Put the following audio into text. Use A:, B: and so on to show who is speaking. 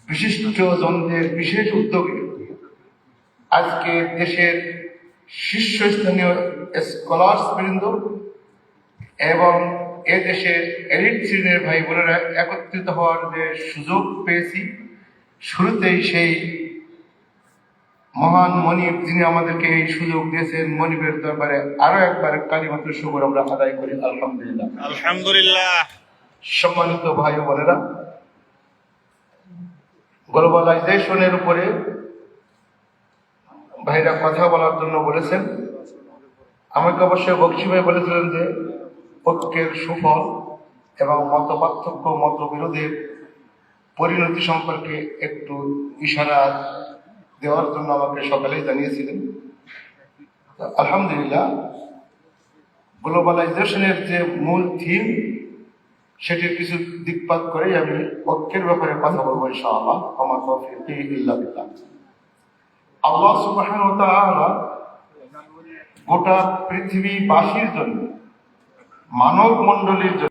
A: বিশিষ্ট জনদের বিশেষ উদ্যোগে আজকে দেশের শীর্ষস্থানীয় স্কলার্স বৃন্দ এবং এদেশের এলিট শ্রেণীর ভাই বোনেরা একত্রিত হওয়ার যে সুযোগ পেয়েছি, শুরুতেই সেই মহান মনিব যিনি আমাদেরকে এই সুযোগ দিয়েছেন, মনিবের দরবারে আরো একবার কালিমাতুল শুকর আমরা আদায় করি। আলহামদুলিল্লাহ,
B: আলহামদুলিল্লাহ।
A: সম্মানিত ভাই বোনেরা, গ্লোবালাইজেশনের উপরে ভাইরা কথা বলার জন্য বলেছেন। আমাকে অবশ্যই বক্সি ভাই বলেছিলেন যে ঐক্যের সুফল এবং মত পার্থক্য, মতবিরোধের পরিণতি সম্পর্কে একটু ইশারা দেওয়ার জন্য আমাকে সকালেই জানিয়েছিলেন। আলহামদুলিল্লাহ, গ্লোবালাইজেশনের যে মূল থিম সেটির কিছু দিকপাত করেই আমি ঐক্যের ব্যাপারে কথা বলবো ইনশাআল্লাহ। আমার তৌফিক ইল্লা বিল্লাহ। আল্লাহ সুবহানাহু ওয়া তাআলা গোটা পৃথিবীবাসীর জন্য, মানব মণ্ডলীর জন্য